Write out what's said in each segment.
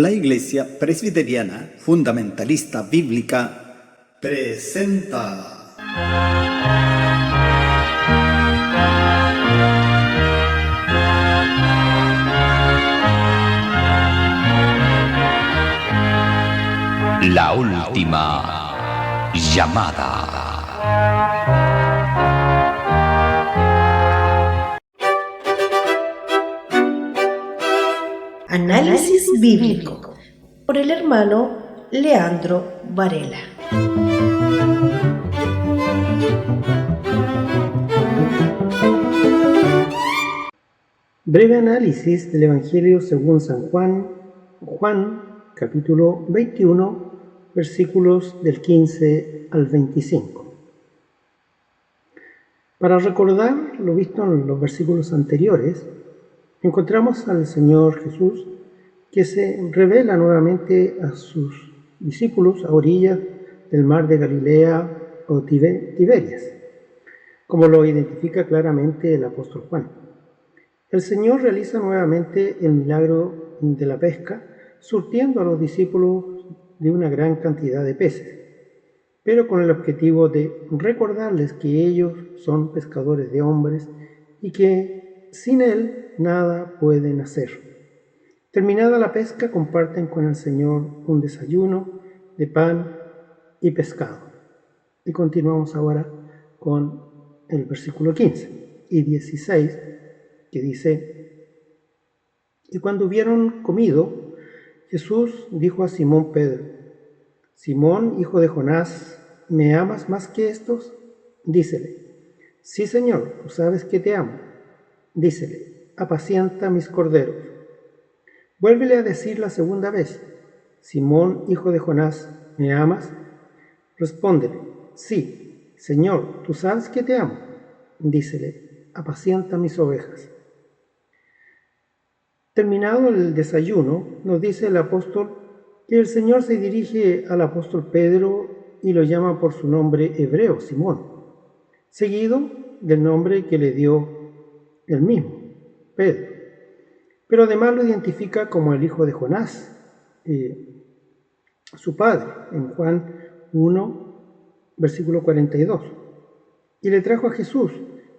La Iglesia Presbiteriana Fundamentalista Bíblica presenta La última llamada. Análisis bíblico por el hermano Leandro Varela. Breve análisis del Evangelio según San Juan, capítulo 21, versículos del 15 al 25. Para recordar lo visto en los versículos anteriores, encontramos al Señor Jesús que se revela nuevamente a sus discípulos a orillas del mar de Galilea o Tiberias, como lo identifica claramente el apóstol Juan. El Señor realiza nuevamente el milagro de la pesca, surtiendo a los discípulos de una gran cantidad de peces, pero con el objetivo de recordarles que ellos son pescadores de hombres y que sin Él nada pueden hacer. Terminada la pesca, comparten con el Señor un desayuno de pan y pescado. Y continuamos ahora con el versículo 15 y 16, que dice: Y cuando hubieron comido, Jesús dijo a Simón Pedro: Simón, hijo de Jonás, ¿me amas más que estos? Dícele: Sí, Señor, tú sabes que te amo. Dícele: apacienta mis corderos. Vuélvele a decir la segunda vez: Simón, hijo de Jonás, ¿me amas? Respóndele: Sí, Señor, tú sabes que te amo. Dícele: apacienta mis ovejas. Terminado el desayuno, nos dice el apóstol que el Señor se dirige al apóstol Pedro y lo llama por su nombre hebreo, Simón, seguido del nombre que le dio él mismo, Pedro. Pero además lo identifica como el hijo de Jonás, su padre, en Juan 1, versículo 42. Y le trajo a Jesús,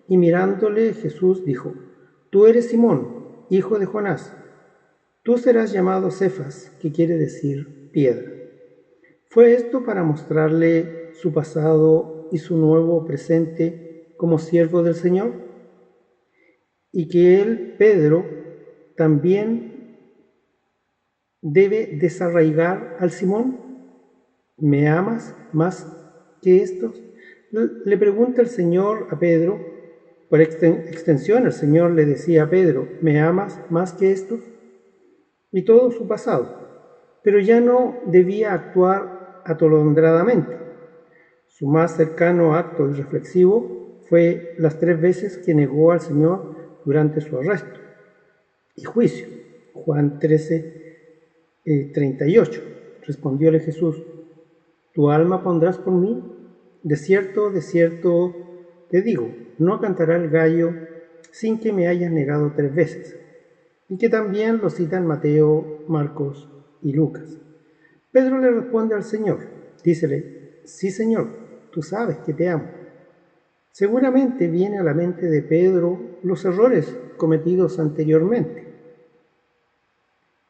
y mirándole Jesús dijo: Tú eres Simón, hijo de Jonás, tú serás llamado Cefas, que quiere decir piedra. Fue esto para mostrarle su pasado y su nuevo presente como siervo del Señor, y que él, Pedro, también debe desarraigar al Simón. ¿Me amas más que estos? Le pregunta el Señor a Pedro. Por extensión, el Señor le decía a Pedro: ¿me amas más que estos? Y todo su pasado. Pero ya no debía actuar atolondradamente. Su más cercano acto irreflexivo fue las 3 veces que negó al Señor durante su arresto y juicio. Juan 13, 38. Respondióle Jesús: ¿Tu alma pondrás por mí? De cierto te digo, no cantará el gallo sin que me hayas negado 3 veces. Y que también lo citan Mateo, Marcos y Lucas. Pedro le responde al Señor, dícele: Sí, Señor, tú sabes que te amo. Seguramente viene a la mente de Pedro los errores cometidos anteriormente.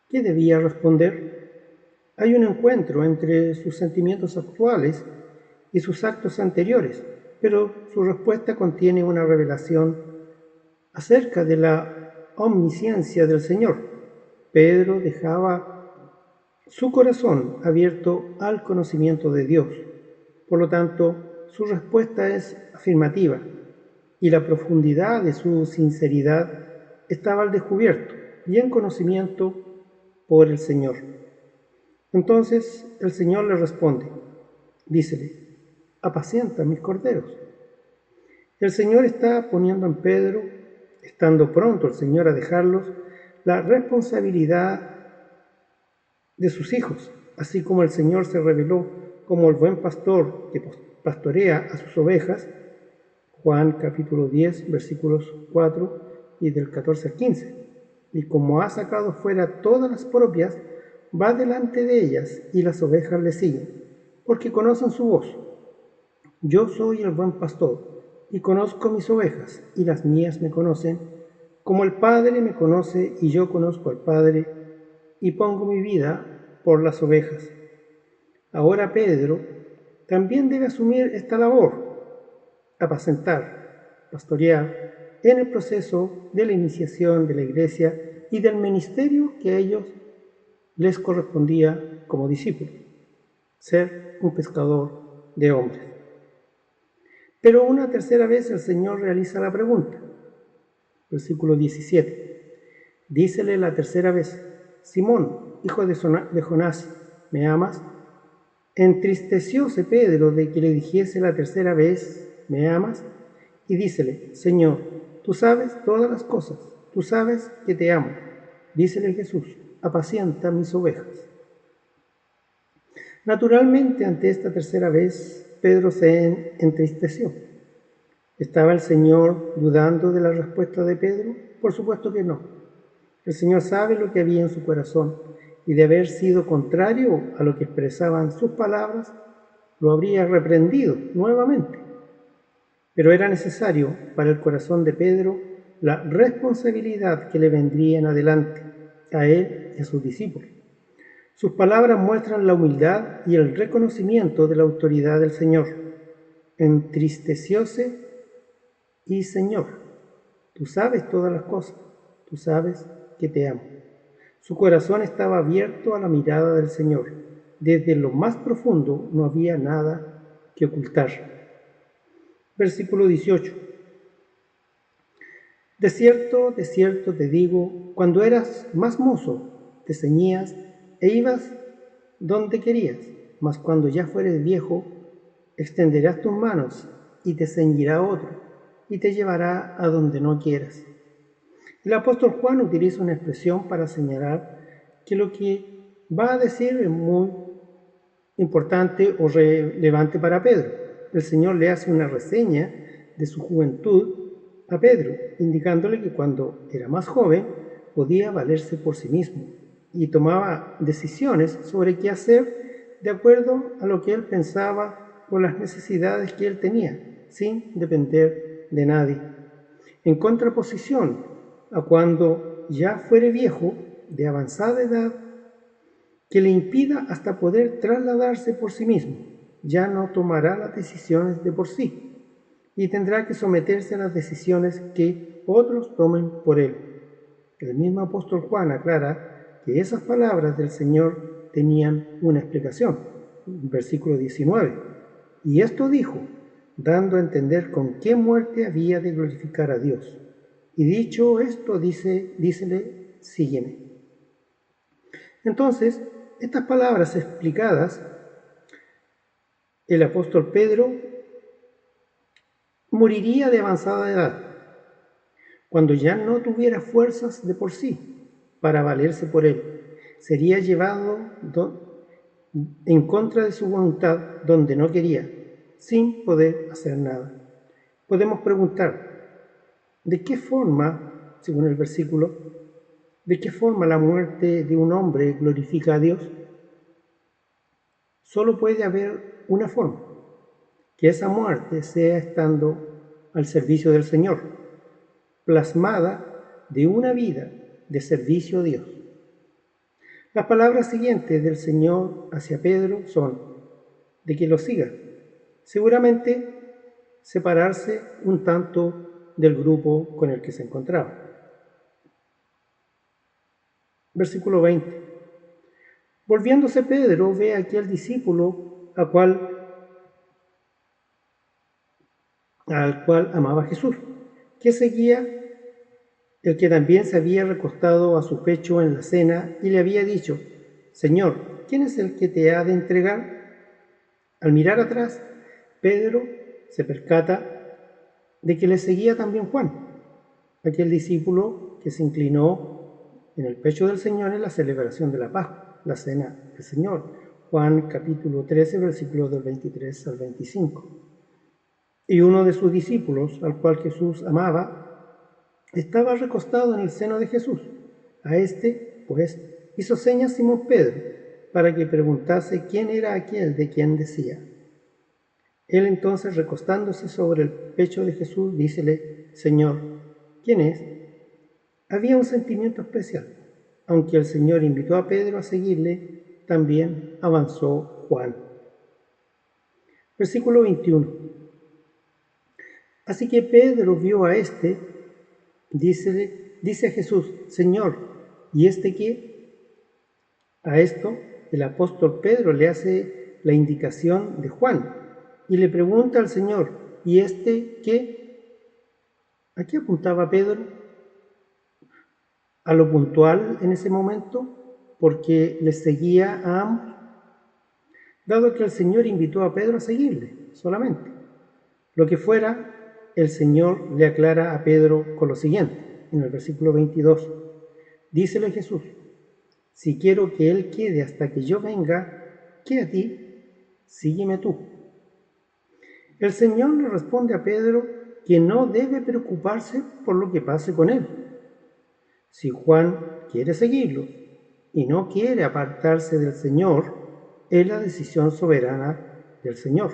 ¿Qué debía responder? Hay un encuentro entre sus sentimientos actuales y sus actos anteriores, pero su respuesta contiene una revelación acerca de la omnisciencia del Señor. Pedro dejaba su corazón abierto al conocimiento de Dios. Por lo tanto, su respuesta es afirmativa y la profundidad de su sinceridad estaba al descubierto y en conocimiento por el Señor. Entonces el Señor le responde, dícele: apacienta mis corderos. El Señor está poniendo en Pedro, estando pronto el Señor a dejarlos, la responsabilidad de sus hijos, así como el Señor se reveló como el buen pastor que pastorea a sus ovejas. Juan capítulo 10, versículos 4 y del 14 al 15. Y como ha sacado fuera todas las propias, va delante de ellas y las ovejas le siguen, porque conocen su voz. Yo soy el buen pastor y conozco mis ovejas y las mías me conocen, como el Padre me conoce y yo conozco al Padre y pongo mi vida por las ovejas. Ahora Pedro también debe asumir esta labor, apacentar, pastorear, en el proceso de la iniciación de la iglesia y del ministerio que a ellos les correspondía como discípulos, ser un pescador de hombres. Pero una tercera vez el Señor realiza la pregunta. Versículo 17. Dícele la tercera vez: Simón, hijo de Jonás, ¿me amas? Entristecióse Pedro de que le dijese la tercera vez: ¿me amas? Y dícele: Señor, tú sabes todas las cosas, tú sabes que te amo. Dícele Jesús: apacienta mis ovejas. Naturalmente, ante esta tercera vez, Pedro se entristeció. ¿Estaba el Señor dudando de la respuesta de Pedro? Por supuesto que no. El Señor sabe lo que había en su corazón, y de haber sido contrario a lo que expresaban sus palabras, lo habría reprendido nuevamente. Pero era necesario para el corazón de Pedro la responsabilidad que le vendría en adelante a él y a sus discípulos. Sus palabras muestran la humildad y el reconocimiento de la autoridad del Señor. Entristecióse y Señor, tú sabes todas las cosas, tú sabes que te amo. Su corazón estaba abierto a la mirada del Señor. Desde lo más profundo no había nada que ocultar. Versículo 18. De cierto te digo, cuando eras más mozo, te ceñías e ibas donde querías, mas cuando ya fueres viejo, extenderás tus manos y te ceñirá otro, y te llevará a donde no quieras. El apóstol Juan utiliza una expresión para señalar que lo que va a decir es muy importante o relevante para Pedro. El Señor le hace una reseña de su juventud a Pedro, indicándole que cuando era más joven podía valerse por sí mismo y tomaba decisiones sobre qué hacer de acuerdo a lo que él pensaba o las necesidades que él tenía, sin depender de nadie. En contraposición a cuando ya fuere viejo, de avanzada edad, que le impida hasta poder trasladarse por sí mismo, ya no tomará las decisiones de por sí y tendrá que someterse a las decisiones que otros tomen por él. El mismo apóstol Juan aclara que esas palabras del Señor tenían una explicación. Versículo 19. Y esto dijo, dando a entender con qué muerte había de glorificar a Dios. Y dicho esto, dícele, sígueme. Entonces, estas palabras explicadas, el apóstol Pedro moriría de avanzada edad, cuando ya no tuviera fuerzas de por sí para valerse por él. Sería llevado en contra de su voluntad donde no quería, sin poder hacer nada. Podemos preguntar, ¿de qué forma, según el versículo, de qué forma la muerte de un hombre glorifica a Dios? Solo puede haber una forma, que esa muerte sea estando al servicio del Señor, plasmada de una vida de servicio a Dios. Las palabras siguientes del Señor hacia Pedro son de que lo siga. Seguramente separarse un tanto del grupo con el que se encontraba. Versículo 20. Volviéndose Pedro ve a aquel discípulo al cual amaba Jesús, que seguía, el que también se había recostado a su pecho en la cena y le había dicho, Señor, ¿quién es el que te ha de entregar? Al mirar atrás, Pedro se percata de que le seguía también Juan, aquel discípulo que se inclinó en el pecho del Señor en la celebración de la Pascua, la cena del Señor. Juan capítulo 13, versículos del 23 al 25. Y uno de sus discípulos, al cual Jesús amaba, estaba recostado en el seno de Jesús. A este, pues, hizo señas a Simón Pedro para que preguntase quién era aquel de quien decía. Él entonces, recostándose sobre el pecho de Jesús, dícele: Señor, ¿quién es? Había un sentimiento especial. Aunque el Señor invitó a Pedro a seguirle, también avanzó Juan. Versículo 21. Así que Pedro vio a dice a Jesús: Señor, ¿y este qué? A esto el apóstol Pedro le hace la indicación de Juan y le pregunta al Señor: ¿y este qué? ¿A qué apuntaba Pedro? ¿A lo puntual en ese momento? ¿Porque les seguía a ambos? Dado que el Señor invitó a Pedro a seguirle solamente. Lo que fuera, el Señor le aclara a Pedro con lo siguiente, en el versículo 22. Dícele Jesús: si quiero que Él quede hasta que yo venga, ¿qué a ti? Sígueme tú. El Señor le responde a Pedro que no debe preocuparse por lo que pase con él. Si Juan quiere seguirlo y no quiere apartarse del Señor, es la decisión soberana del Señor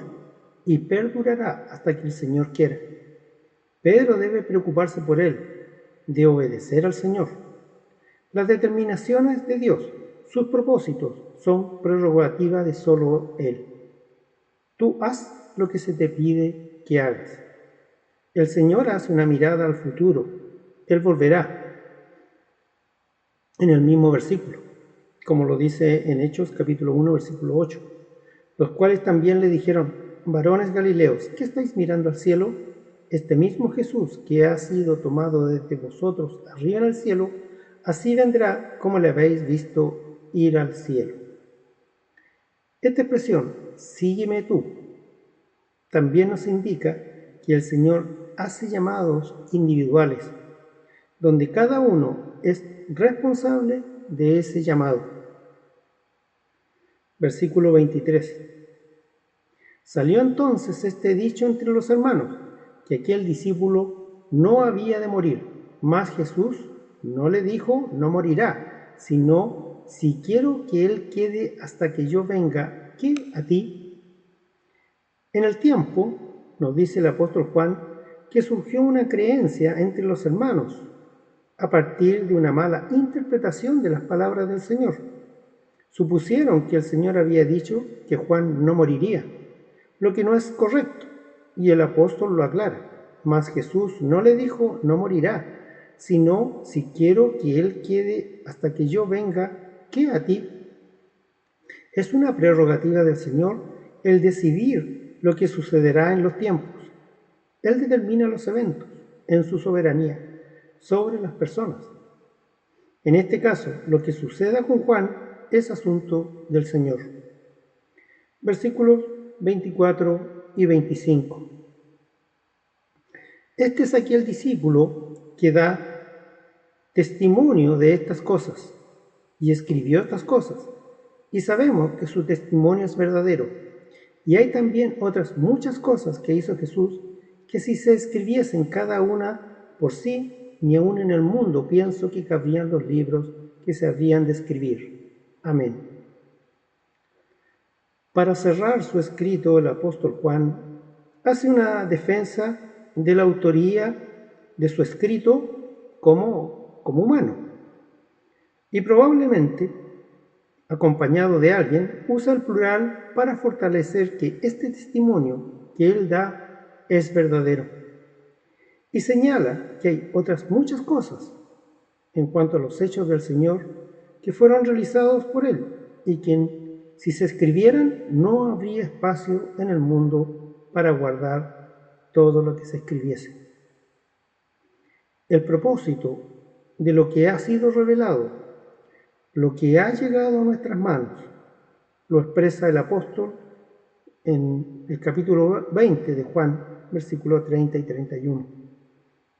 y perdurará hasta que el Señor quiera. Pedro debe preocuparse por él, de obedecer al Señor. Las determinaciones de Dios, sus propósitos, son prerrogativa de solo Él. Tú haz lo que se te pide que hagas. El Señor hace una mirada al futuro. Él volverá. En el mismo versículo, como lo dice en Hechos capítulo 1, versículo 8, los cuales también le dijeron: varones galileos, ¿qué estáis mirando al cielo? Este mismo Jesús que ha sido tomado desde vosotros arriba en el cielo, así vendrá como le habéis visto ir al cielo. Esta expresión, sígueme tú, también nos indica que el Señor hace llamados individuales, donde cada uno es responsable de ese llamado. Versículo 23. Salió entonces este dicho entre los hermanos, que aquel discípulo no había de morir, mas Jesús no le dijo: no morirá, sino: si quiero que él quede hasta que yo venga, ¿qué a ti? En el tiempo, nos dice el apóstol Juan, que surgió una creencia entre los hermanos, a partir de una mala interpretación de las palabras del Señor. Supusieron que el Señor había dicho que Juan no moriría, lo que no es correcto, y el apóstol lo aclara. Mas Jesús no le dijo: no morirá, sino: si quiero que él quede hasta que yo venga, ¿qué a ti? Es una prerrogativa del Señor el decidir lo que sucederá en los tiempos. Él determina los eventos en su soberanía sobre las personas. En este caso, lo que suceda con Juan es asunto del Señor. Versículos 24 y 25. Este es aquel discípulo que da testimonio de estas cosas y escribió estas cosas, y sabemos que su testimonio es verdadero. Y hay también otras muchas cosas que hizo Jesús, que si se escribiesen cada una por sí, ni aun en el mundo pienso que cabrían los libros que se habrían de escribir. Amén. Para cerrar su escrito, el apóstol Juan hace una defensa de la autoría de su escrito como humano. Y probablemente, acompañado de alguien, usa el plural para fortalecer que este testimonio que él da es verdadero. Y señala que hay otras muchas cosas en cuanto a los hechos del Señor que fueron realizados por él y que, si se escribieran, no habría espacio en el mundo para guardar todo lo que se escribiese. El propósito de lo que ha sido revelado, lo que ha llegado a nuestras manos, lo expresa el apóstol en el capítulo 20 de Juan, versículos 30 y 31.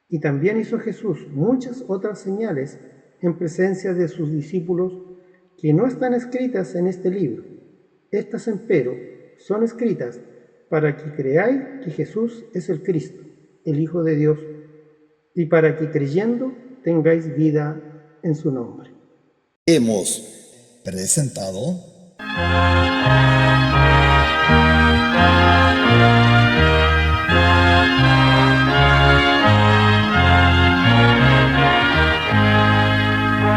Y también hizo Jesús muchas otras señales en presencia de sus discípulos que no están escritas en este libro. Estas, empero, son escritas para que creáis que Jesús es el Cristo, el Hijo de Dios, y para que creyendo tengáis vida en su nombre. Hemos presentado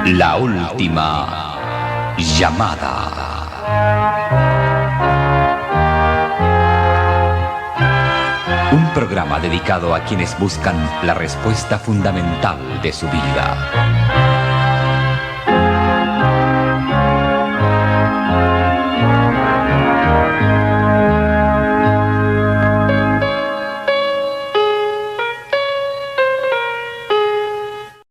La última llamada. Un programa dedicado a quienes buscan la respuesta fundamental de su vida.